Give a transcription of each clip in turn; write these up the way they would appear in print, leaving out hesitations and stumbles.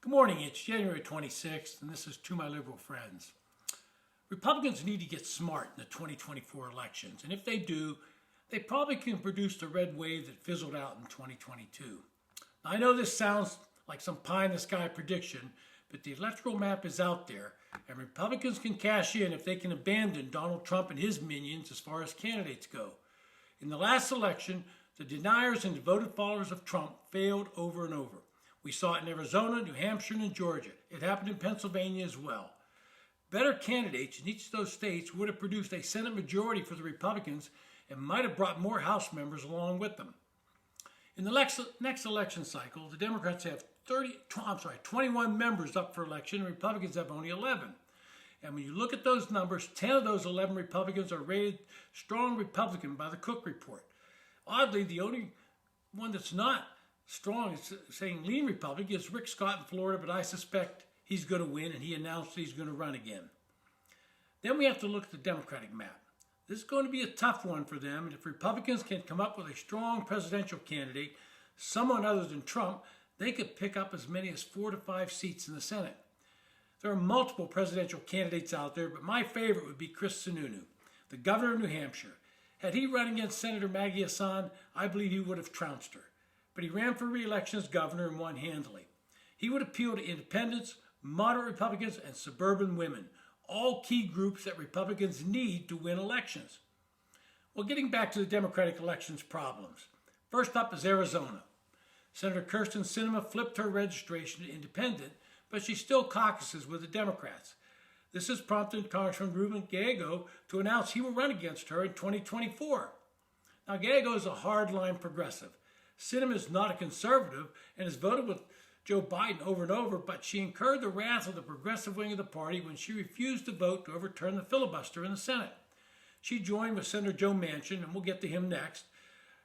Good morning, it's January 26th, and this is To My Liberal Friends. Republicans need to get smart in the 2024 elections, and if they do, they probably can produce the red wave that fizzled out in 2022. Now, I know this sounds like some pie-in-the-sky prediction, but the electoral map is out there, and Republicans can cash in if they can abandon Donald Trump and his minions as far as candidates go. In the last election, the deniers and devoted followers of Trump failed over and over. We saw it in Arizona, New Hampshire, and Georgia. It happened in Pennsylvania as well. Better candidates in each of those states would have produced a Senate majority for the Republicans and might have brought more House members along with them. In the next election cycle, the Democrats have 21 members up for election, and Republicans have only 11. And when you look at those numbers, 10 of those 11 Republicans are rated strong Republican by the Cook Report. Oddly, the only one that's not strong is saying lean Republican is Rick Scott in Florida, but I suspect he's going to win, and he announced he's going to run again. Then we have to look at the Democratic map. This is going to be a tough one for them, and if Republicans can come up with a strong presidential candidate, someone other than Trump, they could pick up as many as 4 to 5 seats in the Senate. There are multiple presidential candidates out there, but my favorite would be Chris Sununu, the governor of New Hampshire. Had he run against Senator Maggie Hassan, I believe he would have trounced her. But he ran for re-election as governor and won handily. He would appeal to independents, moderate Republicans, and suburban women, all key groups that Republicans need to win elections. Well, getting back to the Democratic elections problems. First up is Arizona. Senator Kyrsten Sinema flipped her registration to independent, but she still caucuses with the Democrats. This has prompted Congressman Ruben Gallego to announce he will run against her in 2024. Now, Gallego is a hardline progressive. Sinema is not a conservative and has voted with Joe Biden over and over, but she incurred the wrath of the progressive wing of the party when she refused to vote to overturn the filibuster in the Senate. She joined with Senator Joe Manchin, and we'll get to him next,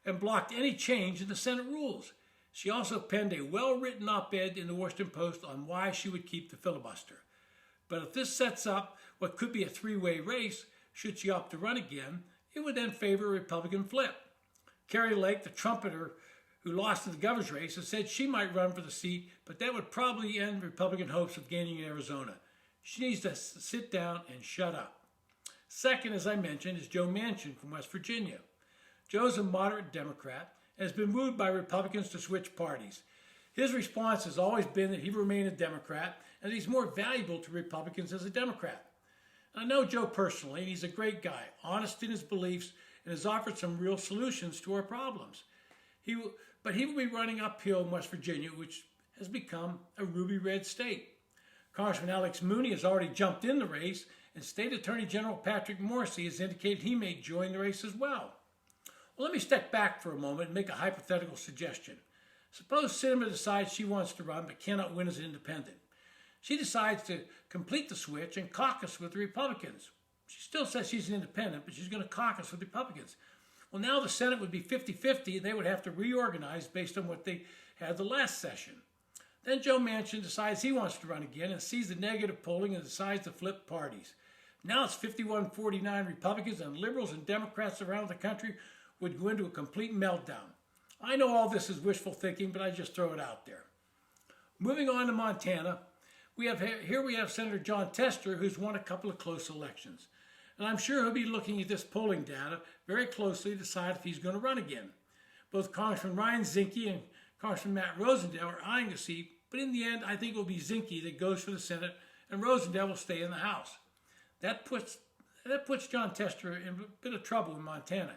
and blocked any change in the Senate rules. She also penned a well-written op-ed in the Washington Post on why she would keep the filibuster. But if this sets up what could be a three-way race, should she opt to run again, it would then favor a Republican flip. Kari Lake, the trumpeter who lost in the governor's race, has said she might run for the seat, but that would probably end Republican hopes of gaining in Arizona. She needs to sit down and shut up. Second, as I mentioned, is Joe Manchin from West Virginia. Joe's a moderate Democrat and has been wooed by Republicans to switch parties. His response has always been that he will remain a Democrat and that he's more valuable to Republicans as a Democrat. I know Joe personally, and he's a great guy, honest in his beliefs, and has offered some real solutions to our problems. But he will be running uphill in West Virginia, which has become a ruby red state. Congressman Alex Mooney has already jumped in the race, and State Attorney General Patrick Morrisey has indicated he may join the race as well. Well, let me step back for a moment and make a hypothetical suggestion. Suppose Sinema decides she wants to run but cannot win as an independent. She decides to complete the switch and caucus with the Republicans. She still says she's an independent, but she's going to caucus with the Republicans. Well, now the Senate would be 50-50, and they would have to reorganize based on what they had the last session. Then Joe Manchin decides he wants to run again and sees the negative polling and decides to flip parties. Now it's 51-49 Republicans, and liberals and Democrats around the country would go into a complete meltdown. I know all this is wishful thinking, but I just throw it out there. Moving on to Montana, we have Senator Jon Tester, who's won a couple of close elections. And I'm sure he'll be looking at this polling data very closely to decide if he's going to run again. Both Congressman Ryan Zinke and Congressman Matt Rosendale are eyeing a seat, but in the end, I think it will be Zinke that goes for the Senate, and Rosendale will stay in the House. That puts Jon Tester in a bit of trouble in Montana.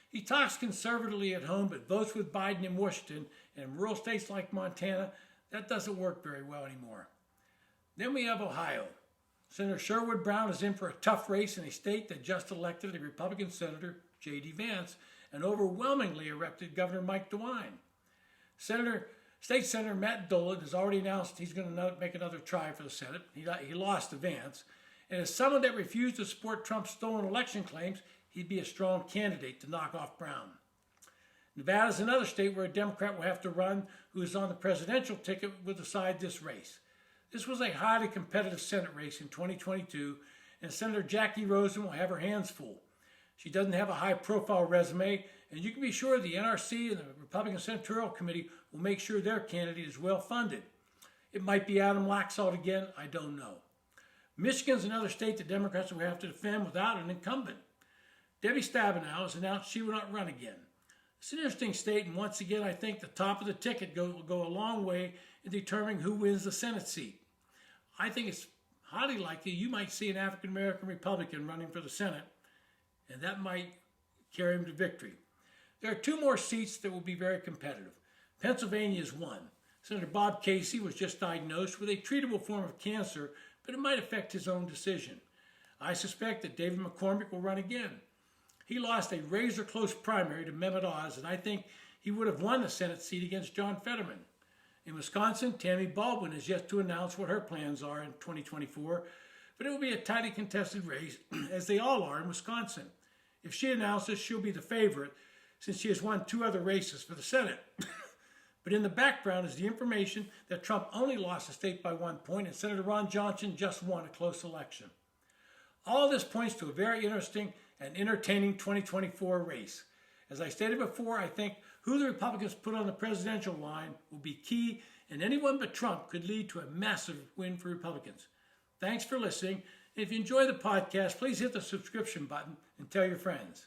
He talks conservatively at home, but votes with Biden in Washington, and in rural states like Montana, that doesn't work very well anymore. Then we have Ohio. Senator Sherwood Brown is in for a tough race in a state that just elected a Republican Senator, J.D. Vance, and overwhelmingly elected Governor Mike DeWine. State Senator Matt Dolan has already announced he's going to make another try for the Senate. He lost to Vance. And as someone that refused to support Trump's stolen election claims, he'd be a strong candidate to knock off Brown. Nevada is another state where a Democrat will have to run who is on the presidential ticket will decide this race. This was a highly competitive Senate race in 2022, and Senator Jackie Rosen will have her hands full. She doesn't have a high-profile resume, and you can be sure the NRC and the Republican Senatorial Committee will make sure their candidate is well-funded. It might be Adam Laxalt again. I don't know. Michigan's another state that Democrats will have to defend without an incumbent. Debbie Stabenow has announced she will not run again. It's an interesting state, and once again, I think the top of the ticket will go a long way in determining who wins the Senate seat. I think it's highly likely you might see an African-American Republican running for the Senate, and that might carry him to victory. There are two more seats that will be very competitive. Pennsylvania is one. Senator Bob Casey was just diagnosed with a treatable form of cancer, but it might affect his own decision. I suspect that David McCormick will run again. He lost a razor-close primary to Mehmet Oz, and I think he would have won the Senate seat against John Fetterman. In Wisconsin, Tammy Baldwin has yet to announce what her plans are in 2024, but it will be a tightly contested race, as they all are in Wisconsin. If she announces, she'll be the favorite, since she has won 2 other races for the Senate. But in the background is the information that Trump only lost the state by 1 point, and Senator Ron Johnson just won a close election. All this points to a very interesting and entertaining 2024 race. As I stated before, I think who the Republicans put on the presidential line will be key, and anyone but Trump could lead to a massive win for Republicans. Thanks for listening. If you enjoy the podcast, please hit the subscription button and tell your friends.